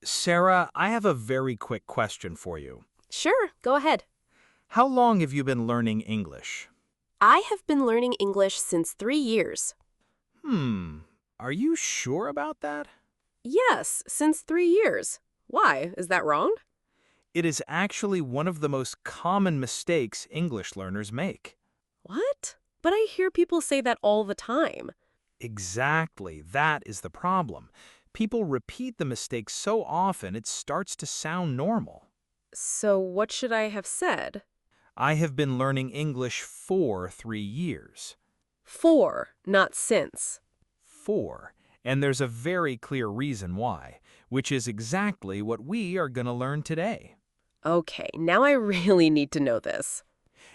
Sarah, I have a very quick question for you. Sure, go ahead. How long have you been learning English? I have been learning English since 3 years. Hmm, are you sure about that? Yes, since 3 years. Why? Is that wrong? It is actually one of the most common mistakes English learners make. What? But I hear people say that all the time. Exactly, that is the problem. People repeat the mistake so often it starts to sound normal. So what should I have said? I have been learning English for 3 years. For, not since. For. And there's a very clear reason why, which is exactly what we are going to learn today. Okay, now I really need to know this.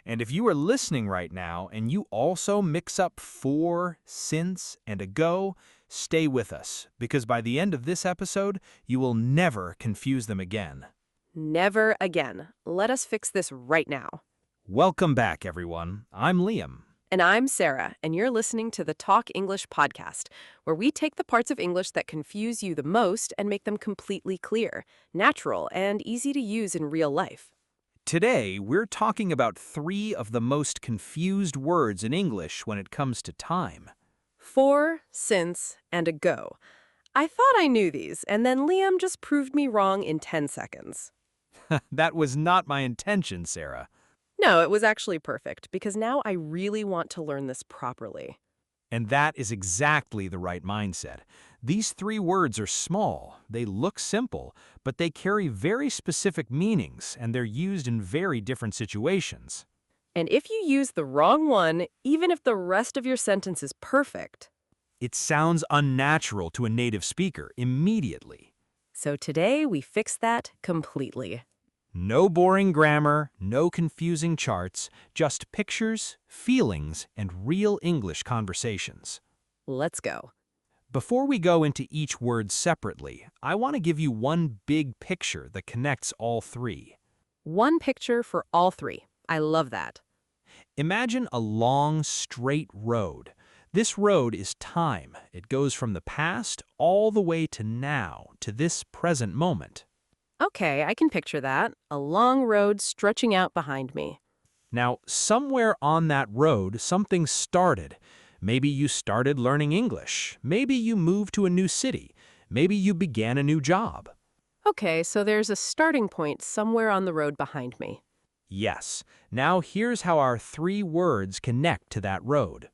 And if you are listening right now and you also mix up for, since, and ago, stay with us, because by the end of this episode, you will never confuse them again. Never again. Let us fix this right now. Welcome back, everyone. I'm Liam. And I'm Sarah, and you're listening to the Talk English podcast, where we take the parts of English that confuse you the most and make them completely clear, natural, and easy to use in real life. Today, we're talking about three of the most confused words in English when it comes to time. For, since, and ago. I thought I knew these, and then Liam just proved me wrong in 10 seconds. That was not my intention, Sarah. No, it was actually perfect, because now I really want to learn this properly. And that is exactly the right mindset. These three words are small, they look simple, but they carry very specific meanings and they're used in very different situations. And if you use the wrong one, even if the rest of your sentence is perfect. It sounds unnatural to a native speaker immediately. So today we fix that completely. No boring grammar, no confusing charts, just pictures, feelings, and real English conversations. Let's go. Before we go into each word separately, I want to give you one big picture that connects all three. One picture for all three. I love that. Imagine a long, straight road. This road is time. It goes from the past all the way to now, to this present moment. Okay, I can picture that. A long road stretching out behind me. Now, somewhere on that road, something started. Maybe you started learning English. Maybe you moved to a new city. Maybe you began a new job. Okay, so there's a starting point somewhere on the road behind me. Yes. Now here's how our three words connect to that road.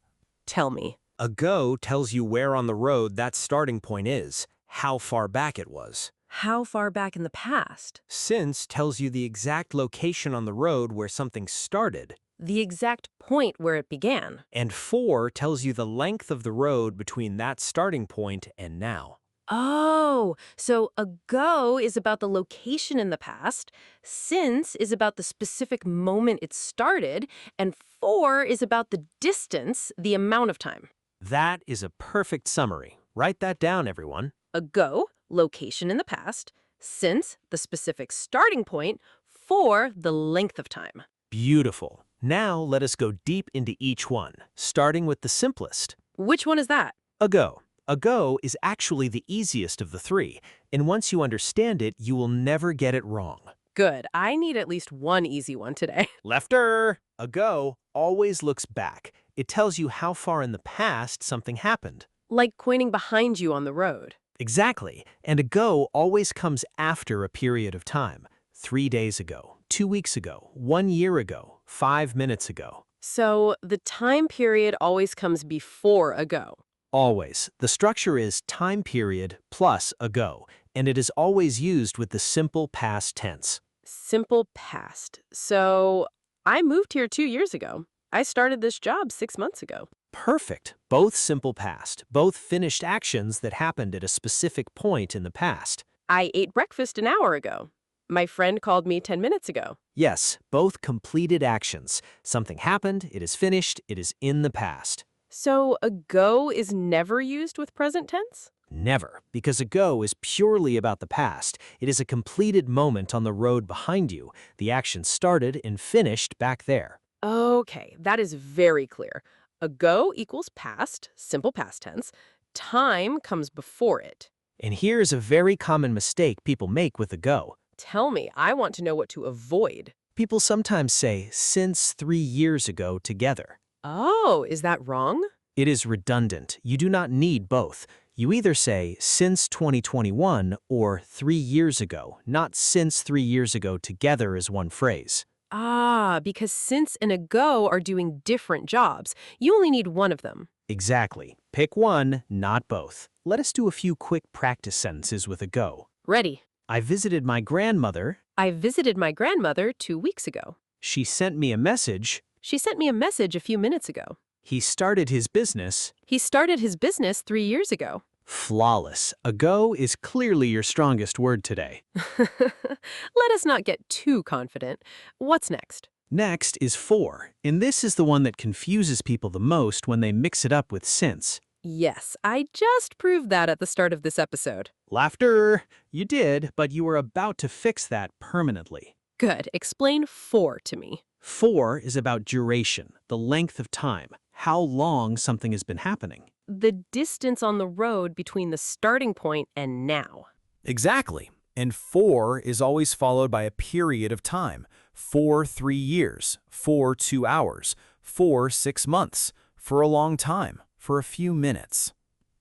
Tell me. Ago tells you where on the road that starting point is, how far back it was. How far back in the past? Since tells you the exact location on the road where something started. The exact point where it began. And for tells you the length of the road between that starting point and now. Oh, so ago is about the location in the past, since is about the specific moment it started, and for is about the distance, the amount of time. That is a perfect summary. Write that down, everyone. Ago, location in the past, since, the specific starting point, for, the length of time. Beautiful. Now let us go deep into each one, starting with the simplest. Which one is that? Ago. Ago is actually the easiest of the three, and once you understand it, you will never get it wrong. Good. I need at least one easy one today. Lefter! Ago always looks back. It tells you how far in the past something happened. Like pointing behind you on the road. Exactly. And ago always comes after a period of time. 3 days ago, 2 weeks ago, 1 year ago, 5 minutes ago. So the time period always comes before ago. Always. The structure is time period plus ago, and it is always used with the simple past tense. Simple past. So I moved here 2 years ago. I started this job 6 months ago. Perfect. Both simple past, both finished actions that happened at a specific point in the past. I ate breakfast an hour ago. My friend called me 10 minutes ago. Yes, both completed actions. Something happened, it is finished, it is in the past. So ago is never used with present tense? Never, because ago is purely about the past. It is a completed moment on the road behind you. The action started and finished back there. Okay, that is very clear. Ago equals past, simple past tense. Time comes before it. And here's a very common mistake people make with ago. Tell me, I want to know what to avoid. People sometimes say since 3 years ago together. Oh, is that wrong? It is redundant. You do not need both. You either say since 2021 or 3 years ago, not since 3 years ago together as one phrase. Ah, because since and ago are doing different jobs. You only need one of them. Exactly. Pick one, not both. Let us do a few quick practice sentences with ago. Ready. I visited my grandmother. I visited my grandmother 2 weeks ago. She sent me a message. She sent me a message a few minutes ago. He started his business. He started his business 3 years ago. Flawless. Ago is clearly your strongest word today. Let us not get too confident. What's next? Next is for, and this is the one that confuses people the most when they mix it up with since. Yes, I just proved that at the start of this episode. Laughter! You did, but you were about to fix that permanently. Good. Explain for to me. For is about duration, the length of time, how long something has been happening. The distance on the road between the starting point and now. Exactly. And for is always followed by a period of time. For 3 years, for 2 hours, for 6 months, for a long time, for a few minutes.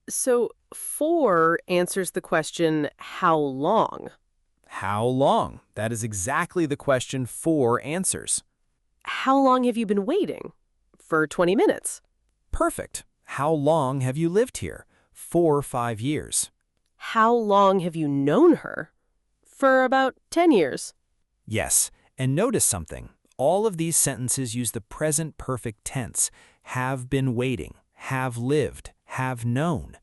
So, for answers the question, how long? How long? That is exactly the question for answers. How long have you been waiting? For 20 minutes. Perfect. How long have you lived here? 4 or 5 years. How long have you known her? For about 10 years. Yes, and notice something. All of these sentences use the present perfect tense. Have been waiting, have lived, have known.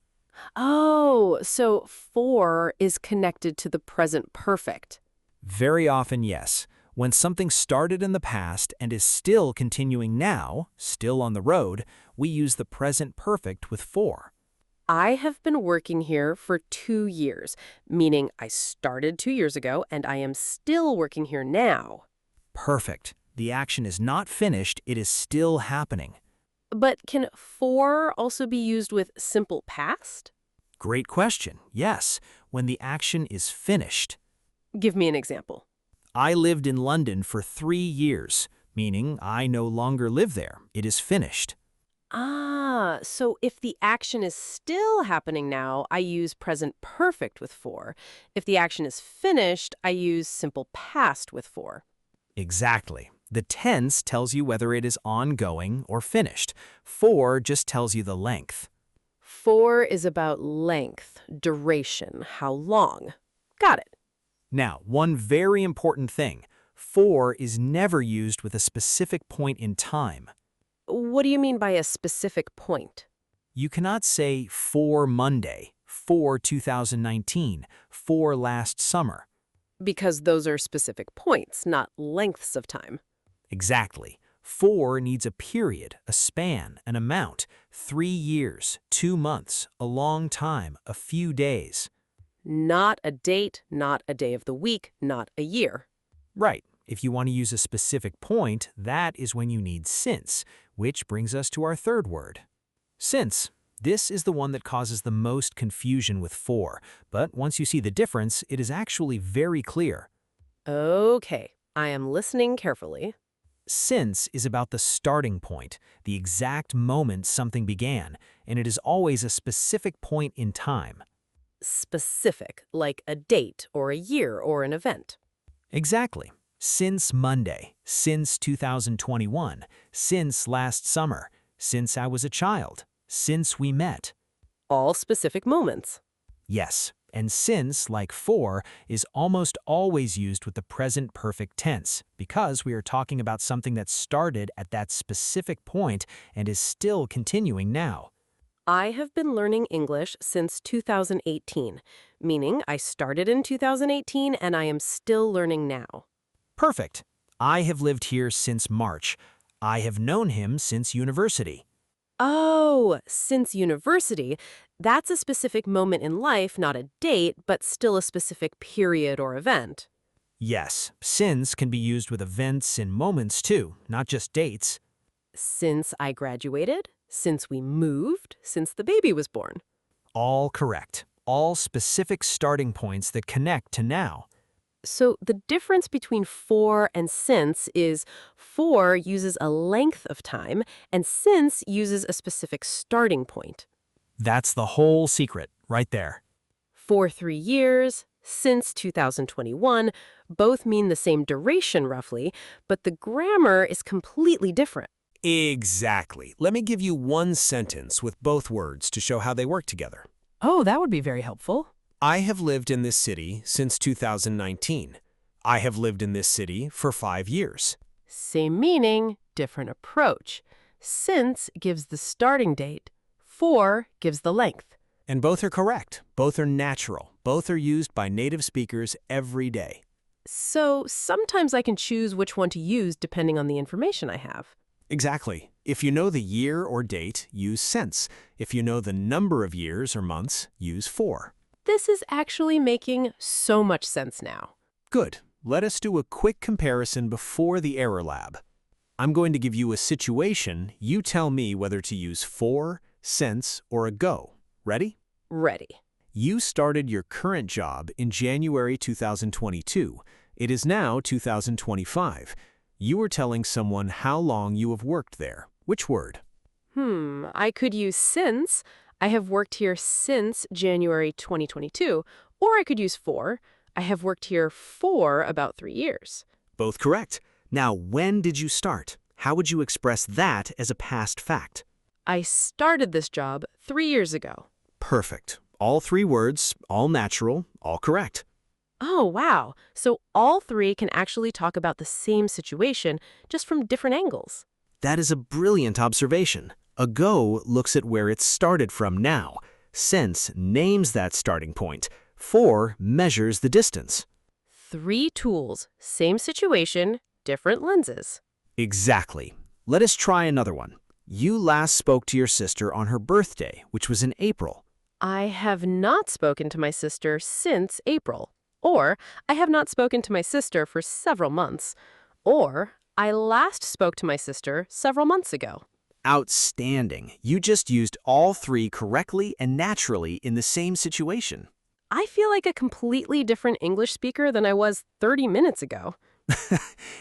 Oh, so for is connected to the present perfect. Very often, yes. When something started in the past and is still continuing now, still on the road, we use the present perfect with for. I have been working here for 2 years, meaning I started 2 years ago and I am still working here now. Perfect. The action is not finished, it is still happening. But can for also be used with simple past? Great question. Yes, when the action is finished. Give me an example. I lived in London for 3 years, meaning I no longer live there. It is finished. Ah, so if the action is still happening now, I use present perfect with for. If the action is finished, I use simple past with for. Exactly. The tense tells you whether it is ongoing or finished. For just tells you the length. For is about length, duration, how long. Got it. Now, one very important thing. For is never used with a specific point in time. What do you mean by a specific point? You cannot say for Monday, for 2019, for last summer. Because those are specific points, not lengths of time. Exactly. For needs a period, a span, an amount, 3 years, 2 months, a long time, a few days. Not a date, not a day of the week, not a year. Right. If you want to use a specific point, that is when you need since, which brings us to our third word. Since. This is the one that causes the most confusion with for, but once you see the difference, it is actually very clear. Okay, I am listening carefully. Since is about the starting point, the exact moment something began, and it is always a specific point in time. Specific, like a date or a year or an event. Exactly. Since Monday, since 2021, since last summer, since I was a child, since we met. All specific moments. Yes, and since, like for, is almost always used with the present perfect tense because we are talking about something that started at that specific point and is still continuing now. I have been learning English since 2018, meaning I started in 2018 and I am still learning now. Perfect. I have lived here since March. I have known him since university. Oh, since university, that's a specific moment in life, not a date, but still a specific period or event. Yes, since can be used with events and moments too, not just dates. Since I graduated, since we moved, since the baby was born. All correct. all specific starting points that connect to now. So the difference between for and since is for uses a length of time and since uses a specific starting point. That's the whole secret, right there. For 3 years, since 2021, both mean the same duration roughly, but the grammar is completely different. Exactly. Let me give you one sentence with both words to show how they work together. Oh, that would be very helpful. I have lived in this city since 2019. I have lived in this city for 5 years. Same meaning, different approach. Since gives the starting date, for gives the length. And both are correct. Both are natural. Both are used by native speakers every day. So sometimes I can choose which one to use depending on the information I have. Exactly. If you know the year or date, use since. If you know the number of years or months, use for. This is actually making so much sense now. Good. Let us do a quick comparison before the error lab. I'm going to give you a situation. You tell me whether to use for, since, or ago. Ready? Ready. You started your current job in January 2022. It is now 2025. You are telling someone how long you have worked there. Which word? I could use since. I have worked here since January 2022. Or I could use for. I have worked here for about 3 years. Both correct. Now, when did you start? How would you express that as a past fact? I started this job 3 years ago. Perfect. All 3 words, all natural, all correct. Oh, wow. So all 3 can actually talk about the same situation, just from different angles. That is a brilliant observation. Ago looks at where it started from now. Since names that starting point. For measures the distance. 3 tools, same situation, different lenses. Exactly. Let us try another one. You last spoke to your sister on her birthday, which was in April. I have not spoken to my sister since April. Or, I have not spoken to my sister for several months. Or, I last spoke to my sister several months ago. Outstanding. You just used all 3 correctly and naturally in the same situation. I feel like a completely different English speaker than I was 30 minutes ago.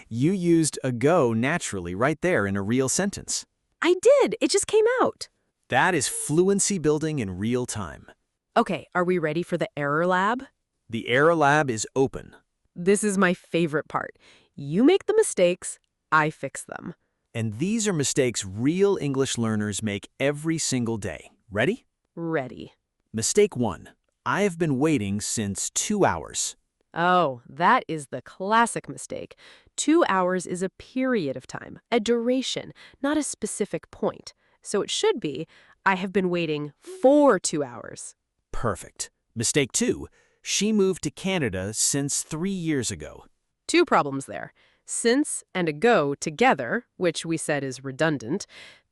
You used ago naturally right there in a real sentence. I did. It just came out. That is fluency building in real time. Okay, are we ready for the error lab? The error lab is open. This is my favorite part. You make the mistakes, I fix them. And these are mistakes real English learners make every single day. Ready? Ready. Mistake 1. I have been waiting since 2 hours. Oh, that is the classic mistake. 2 hours is a period of time, a duration, not a specific point. So it should be, I have been waiting for 2 hours. Perfect. Mistake 2. She moved to Canada since 3 years ago. 2 problems there. Since and ago together, which we said is redundant.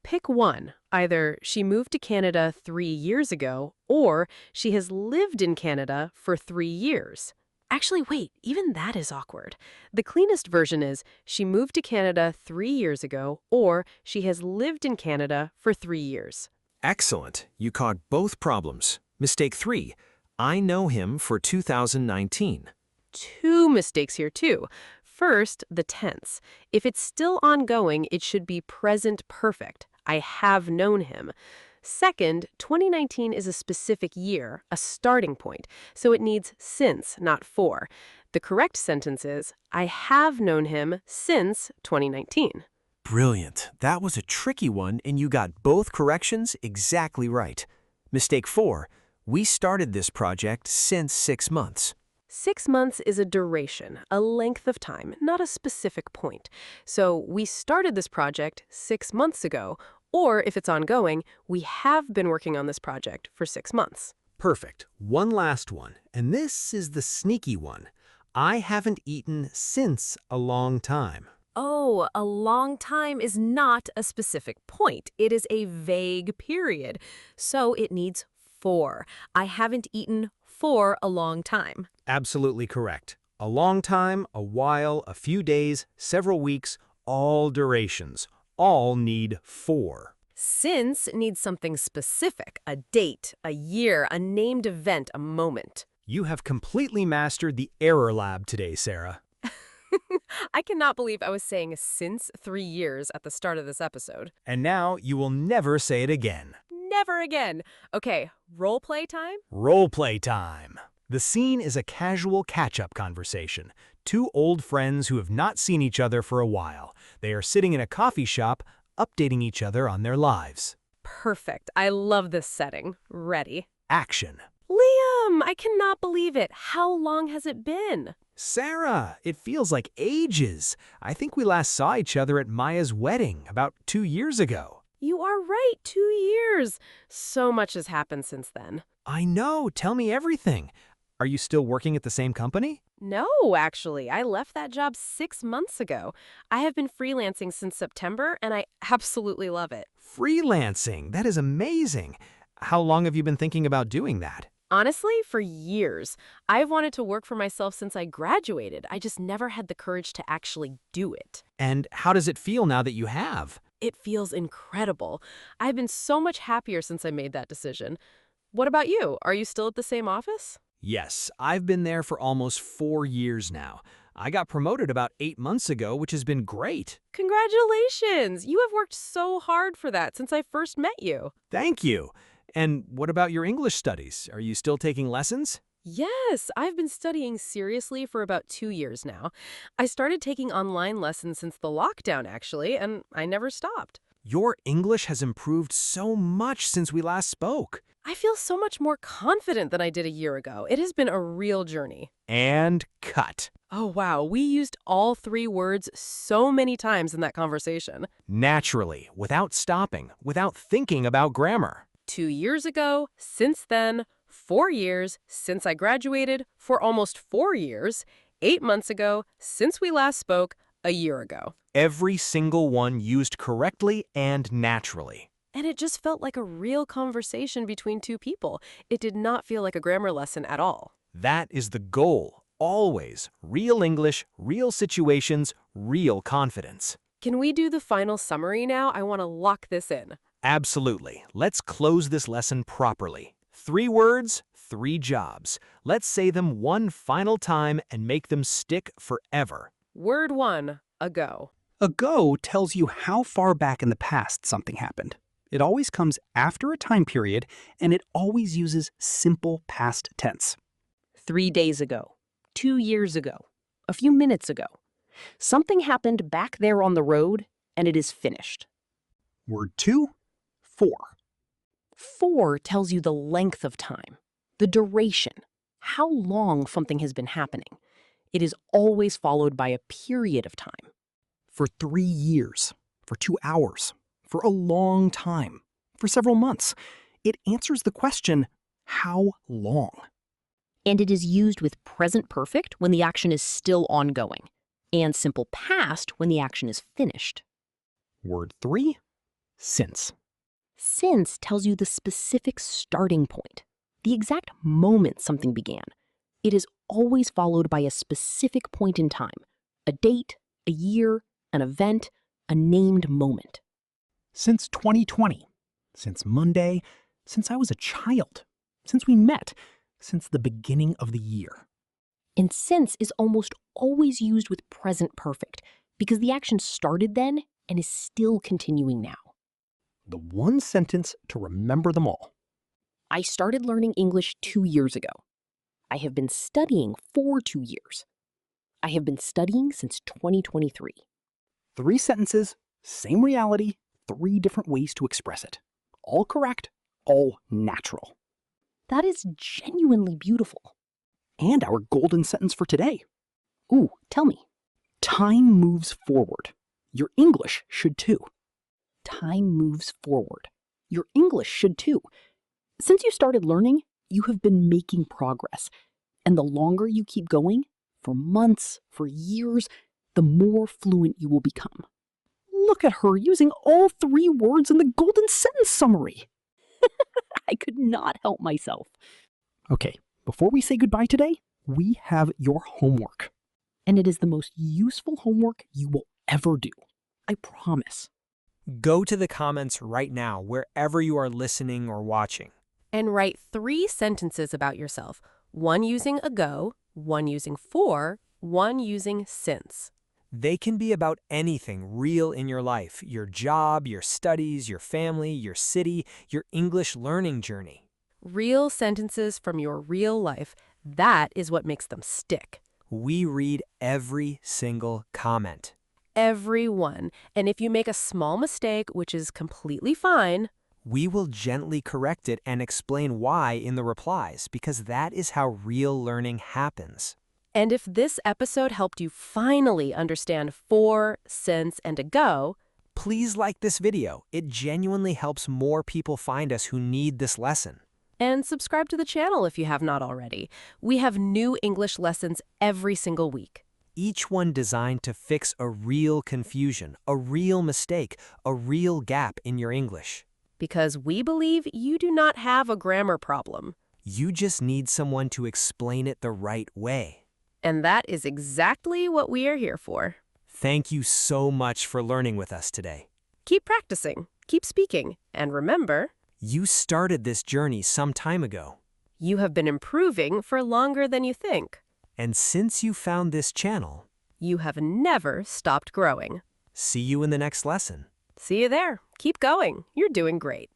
Pick one. Either she moved to Canada 3 years ago, or she has lived in Canada for 3 years. Actually, wait, even that is awkward. The cleanest version is she moved to Canada 3 years ago, or she has lived in Canada for 3 years. Excellent. You caught both problems. Mistake 3. I know him for 2019. 2 mistakes here too. First, the tense. If it's still ongoing, it should be present perfect. I have known him. Second, 2019 is a specific year, a starting point, so it needs since, not for. The correct sentence is, I have known him since 2019. Brilliant. That was a tricky one, and you got both corrections exactly right. Mistake 4. We started this project since 6 months. 6 months is a duration, a length of time, not a specific point. So we started this project 6 months ago, or if it's ongoing, we have been working on this project for 6 months. Perfect. One last one, and this is the sneaky one. I haven't eaten since a long time. Oh, a long time is not a specific point. It is a vague period. So it needs for. I haven't eaten for a long time. Absolutely correct. A long time, a while, a few days, several weeks, all durations. All need for. Since needs something specific, a date, a year, a named event, a moment. You have completely mastered the error lab today, Sarah. I cannot believe I was saying since 3 years at the start of this episode. And now you will never say it again. Never again. Okay, role play time? Role play time. The scene is a casual catch-up conversation. Two old friends who have not seen each other for a while. They are sitting in a coffee shop, updating each other on their lives. Perfect. I love this setting. Ready. Action. Liam, I cannot believe it. How long has it been? Sarah, it feels like ages. I think we last saw each other at Maya's wedding about 2 years ago. You are right, 2 years. So much has happened since then. I know. Tell me everything. Are you still working at the same company? No, actually. I left that job 6 months ago. I have been freelancing since September, and I absolutely love it. Freelancing. That is amazing. How long have you been thinking about doing that? Honestly, for years. I've wanted to work for myself since I graduated. I just never had the courage to actually do it. And how does it feel now that you have? It feels incredible. I've been so much happier since I made that decision. What about you? Are you still at the same office? Yes, I've been there for almost 4 years now. I got promoted about 8 months ago, which has been great. Congratulations! You have worked so hard for that since I first met you. Thank you. And what about your English studies? Are you still taking lessons? Yes, I've been studying seriously for about 2 years now. I started taking online lessons since the lockdown, actually, and I never stopped. Your English has improved so much since we last spoke. I feel so much more confident than I did a year ago. It has been a real journey. And cut. Oh, wow, we used all 3 words so many times in that conversation. Naturally, without stopping, without thinking about grammar. 2 years ago, since then, 4 years, since I graduated, for almost 4 years, 8 months ago, since we last spoke, a year ago. Every single one used correctly and naturally. And it just felt like a real conversation between 2 people. It did not feel like a grammar lesson at all. That is the goal. Always. Real English, real situations, real confidence. Can we do the final summary now? I want to lock this in. Absolutely. Let's close this lesson properly. 3 words, 3 jobs. Let's say them one final time and make them stick forever. Word 1, ago. Ago tells you how far back in the past something happened. It always comes after a time period, and it always uses simple past tense. 3 days ago, 2 years ago, a few minutes ago. Something happened back there on the road, and it is finished. Word 2, 4. 4 tells you the length of time, the duration, how long something has been happening. It is always followed by a period of time. For 3 years, for 2 hours, for a long time, for several months. It answers the question, how long? And it is used with present perfect when the action is still ongoing, and simple past when the action is finished. Word 3, since. Since tells you the specific starting point, the exact moment something began. It is always followed by a specific point in time, a date, a year, an event, a named moment. Since 2020, since Monday, since I was a child, since we met, since the beginning of the year. And since is almost always used with present perfect because the action started then and is still continuing now. The one sentence to remember them all. I started learning English 2 years ago. I have been studying for 2 years. I have been studying since 2023. 3 sentences, same reality, 3 different ways to express it. All correct, all natural. That is genuinely beautiful. And our golden sentence for today. Ooh, tell me. Time moves forward. Your English should too. Time moves forward. Your English should too. Since you started learning, you have been making progress. And the longer you keep going, for months, for years, the more fluent you will become. Look at her using all 3 words in the golden sentence summary. I could not help myself. Okay, before we say goodbye today, we have your homework. And it is the most useful homework you will ever do. I promise. Go to the comments right now, wherever you are listening or watching. And write 3 sentences about yourself, one using ago, one using for, one using since. They can be about anything real in your life, your job, your studies, your family, your city, your English learning journey. Real sentences from your real life, that is what makes them stick. We read every single comment. Everyone. And if you make a small mistake, which is completely fine, We will gently correct it and explain why in the replies, because that is how real learning happens. and if this episode helped you finally understand for, since, and ago, Please like this video. It genuinely helps more people find us who need this lesson. and subscribe to the channel if you have not already. We have new English lessons every single week. Each one designed to fix a real confusion, a real mistake, a real gap in your English. Because we believe you do not have a grammar problem. You just need someone to explain it the right way. And that is exactly what we are here for. Thank you so much for learning with us today. Keep practicing, keep speaking, and remember, You started this journey some time ago. you have been improving for longer than you think. And since you found this channel, You have never stopped growing. see you in the next lesson. See you there. Keep going. You're doing great.